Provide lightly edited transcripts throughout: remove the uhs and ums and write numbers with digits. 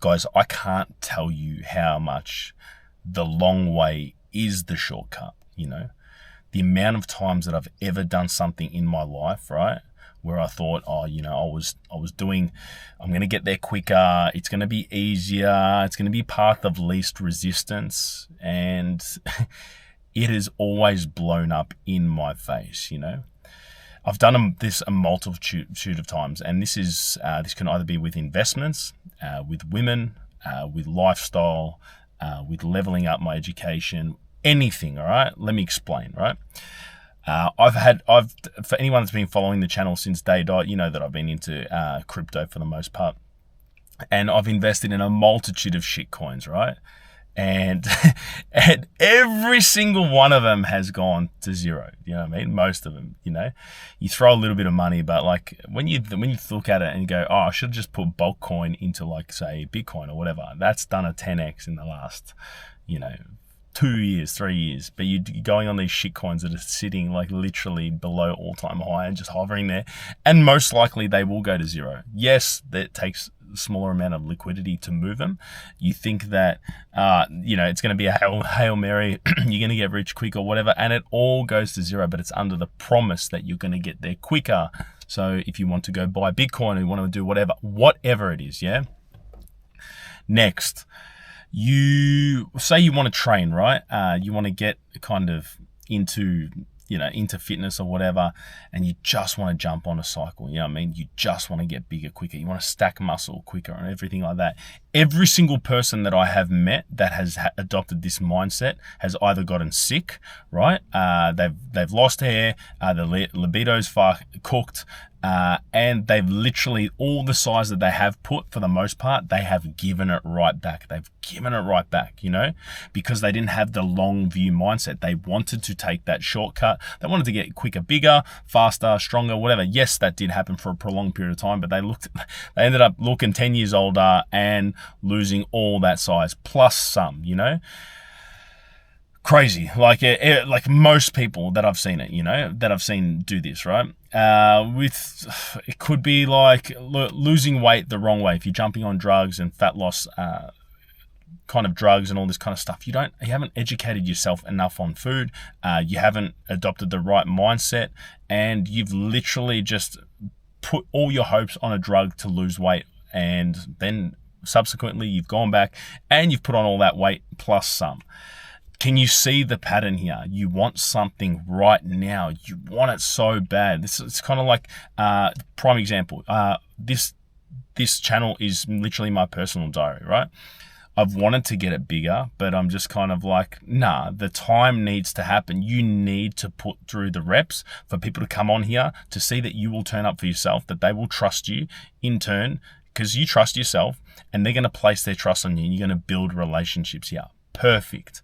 Guys, I can't tell you how much the long way is the shortcut, you know? The amount of times that I've ever done something in my life, right, where I thought, oh, you know, I'm going to get there quicker. It's going to be easier. It's going to be path of least resistance. And it has always blown up in my face, you know. I've done this a multitude of times, and this can either be with investments, with women, with lifestyle, with leveling up my education, anything. All right, let me explain. Right, for anyone that's been following the channel since day dot, you know that I've been into crypto for the most part, and I've invested in a multitude of shit coins. Right. And every single one of them has gone to zero. You know what I mean? Most of them, you know, you throw a little bit of money, but like when you look at it and you go, oh, I should have just put bulk coin into like, say, Bitcoin or whatever. That's done a 10x in the last, you know, 2 years, 3 years. But you're going on these shit coins that are sitting like literally below all-time high and just hovering there. And most likely they will go to zero. Yes, that takes smaller amount of liquidity to move them. You think that you know, it's going to be a hail Mary, you're going to get rich quick or whatever, and it all goes to zero, but it's under the promise that you're going to get there quicker. So if you want to go buy Bitcoin or you want to do whatever it is, yeah. Next, you say you want to train, right? You want to get kind of into fitness or whatever, and you just want to jump on a cycle, you know what I mean? You just want to get bigger quicker. You want to stack muscle quicker and everything like that. Every single person that I have met that has adopted this mindset has either gotten sick, right? They've lost hair, their libido's cooked, and they've literally, all the size that they have put, for the most part, they have given it right back. They've given it right back, you know, because they didn't have the long view mindset. They wanted to take that shortcut. They wanted to get quicker, bigger, faster, stronger, whatever. Yes, that did happen for a prolonged period of time, but they ended up looking 10 years older and losing all that size plus some, you know. Crazy, like most people that I've seen it, you know, that I've seen do this, right? It could be like losing weight the wrong way. If you're jumping on drugs and fat loss kind of drugs and all this kind of stuff, you haven't educated yourself enough on food, you haven't adopted the right mindset, and you've literally just put all your hopes on a drug to lose weight, and then subsequently you've gone back and you've put on all that weight plus some. Can you see the pattern here? You want something right now. You want it so bad. It's kind of like, prime example, this channel is literally my personal diary, right? I've wanted to get it bigger, but I'm just kind of like, nah, the time needs to happen. You need to put through the reps for people to come on here to see that you will turn up for yourself, that they will trust you in turn, because you trust yourself, and they're going to place their trust on you, and you're going to build relationships here. Perfect.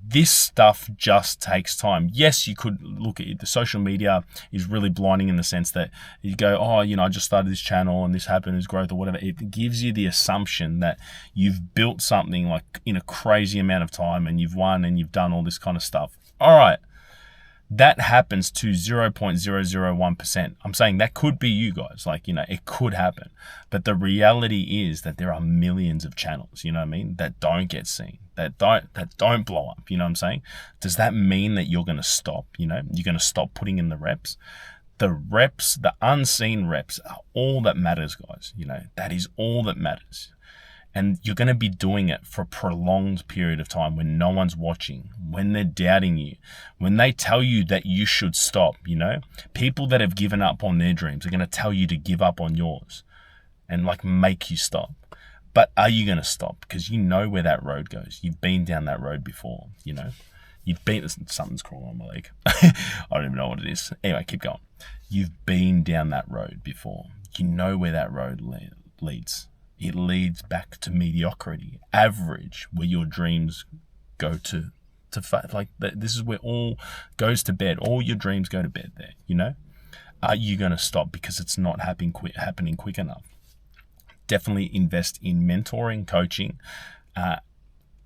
This stuff just takes time. Yes, you could look at it. The social media is really blinding in the sense that you go, oh, you know, I just started this channel and this happened, it's growth or whatever. It gives you the assumption that you've built something like in a crazy amount of time and you've won and you've done all this kind of stuff. All right. That happens to 0.001%. I'm saying that could be you guys. Like, you know, it could happen. But the reality is that there are millions of channels, you know what I mean, that don't get seen, that don't blow up, you know what I'm saying? Does that mean that you're going to stop, you know? You're going to stop putting in the reps? The reps, the unseen reps are all that matters, guys. You know, that is all that matters. And you're going to be doing it for a prolonged period of time when no one's watching, when they're doubting you, when they tell you that you should stop, you know. People that have given up on their dreams are going to tell you to give up on yours and like make you stop. But are you going to stop? Because you know where that road goes. You've been down that road before, you know. Something's crawling on my leg. I don't even know what it is. Anyway, keep going. You've been down that road before. You know where that road leads. It leads back to mediocrity, average, where your dreams go to like this is where all goes to bed. All your dreams go to bed there, you know? Are you going to stop because it's not happening quick enough? Definitely invest in mentoring, coaching,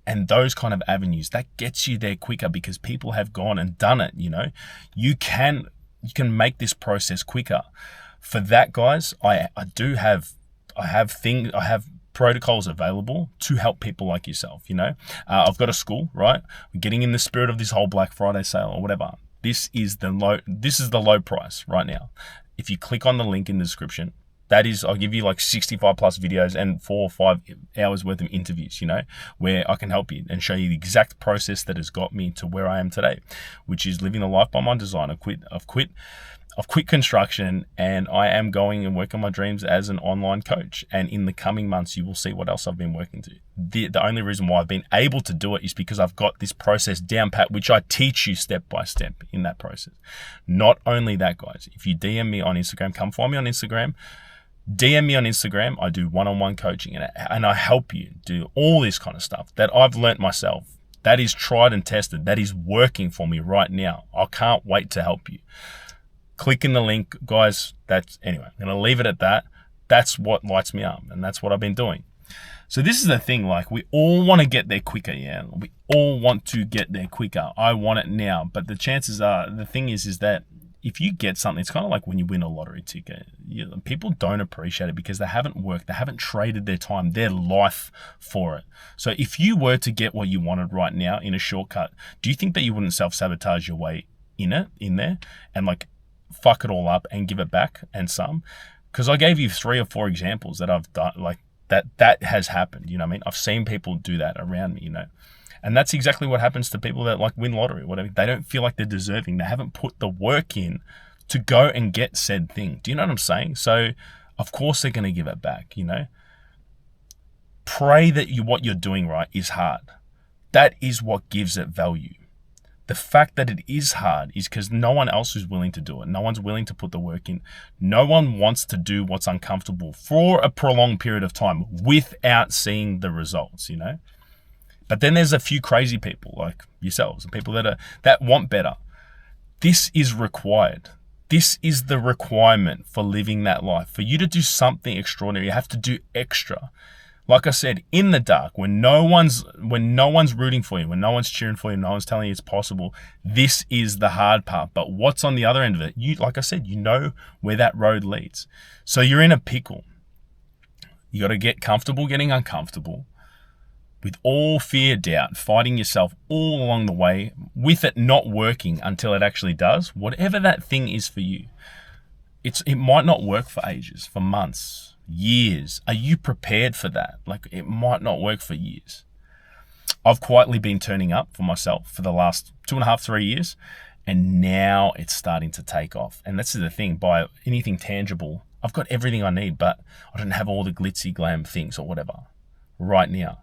and those kind of avenues. That gets you there quicker because people have gone and done it, you know? You can make this process quicker. For that, guys, I have protocols available to help people like yourself. I've got a school, right? We're getting in the spirit of this whole Black Friday sale or whatever. This is the low price right now. If you click on the link in the description, I'll give you like 65 plus videos and 4 or 5 hours worth of interviews, where I can help you and show you the exact process that has got me to where I am today, which is living the life by my design. I've quit construction, and I am going and working my dreams as an online coach. And in the coming months, you will see what else I've been working to. The only reason why I've been able to do it is because I've got this process down pat, which I teach you step by step in that process. Not only that, guys, if you DM me on Instagram, come find me on Instagram. DM me on Instagram. I do one-on-one coaching, and I help you do all this kind of stuff that I've learnt myself. That is tried and tested. That is working for me right now. I can't wait to help you. Click in the link, guys. Anyway, I'm going to leave it at that. That's what lights me up, and that's what I've been doing. So this is the thing, like, we all want to get there quicker, yeah? We all want to get there quicker. I want it now, but the chances are, the thing is that if you get something, it's kind of like when you win a lottery ticket. People don't appreciate it because they haven't worked, they haven't traded their time, their life for it. So if you were to get what you wanted right now in a shortcut, do you think that you wouldn't self-sabotage your way in there and like fuck it all up and give it back and some? Because I gave you 3 or 4 examples that I've done, like that has happened. You know what I mean? I've seen people do that around me, And that's exactly what happens to people that like win lottery or whatever. They don't feel like they're deserving. They haven't put the work in to go and get said thing. Do you know what I'm saying? So of course they're going to give it back, Pray that what you're doing right is hard. That is what gives it value. The fact that it is hard is because no one else is willing to do it. No one's willing to put the work in. No one wants to do what's uncomfortable for a prolonged period of time without seeing the results, But then there's a few crazy people like yourselves, and people that want better. This is required. This is the requirement for living that life. For you to do something extraordinary, you have to do extra. Like I said, in the dark, when no one's rooting for you, when no one's cheering for you, no one's telling you it's possible, this is the hard part. But what's on the other end of it? Like I said, you know where that road leads. So you're in a pickle. You got to get comfortable getting uncomfortable. With all fear, doubt, fighting yourself all along the way, with it not working until it actually does, whatever that thing is for you. It might not work for ages, for months, years. Are you prepared for that? Like, it might not work for years. I've quietly been turning up for myself for the last 2.5, 3 years, and now it's starting to take off. And this is the thing, by anything tangible, I've got everything I need, but I don't have all the glitzy glam things or whatever right now.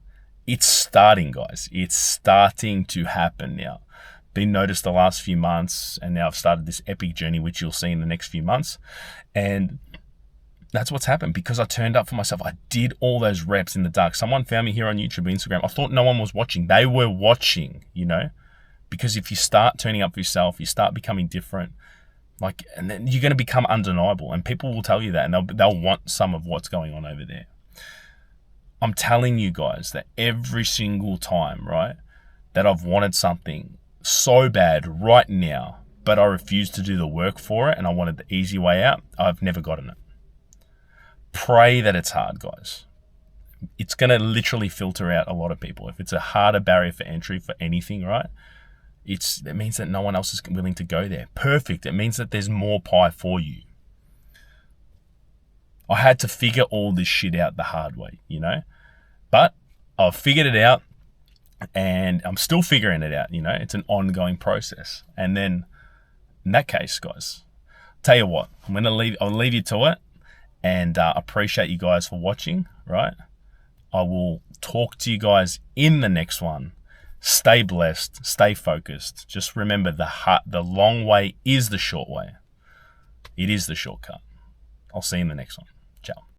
It's starting, guys. It's starting to happen now. Been noticed the last few months, and now I've started this epic journey, which you'll see in the next few months. And that's what's happened because I turned up for myself. I did all those reps in the dark. Someone found me here on YouTube or Instagram. I thought no one was watching. They were watching, because if you start turning up for yourself, you start becoming different. And then you're going to become undeniable, and people will tell you that, and they'll want some of what's going on over there. I'm telling you guys that every single time, right, that I've wanted something so bad right now, but I refused to do the work for it and I wanted the easy way out, I've never gotten it. Pray that it's hard, guys. It's going to literally filter out a lot of people. If it's a harder barrier for entry for anything, right, it means that no one else is willing to go there. Perfect. It means that there's more pie for you. I had to figure all this shit out the hard way, But I've figured it out, and I'm still figuring it out, It's an ongoing process. And then, in that case, guys, tell you what, I'll leave you to it, and appreciate you guys for watching, right? I will talk to you guys in the next one. Stay blessed, stay focused. Just remember, the long way is the short way. It is the shortcut. I'll see you in the next one. Ciao.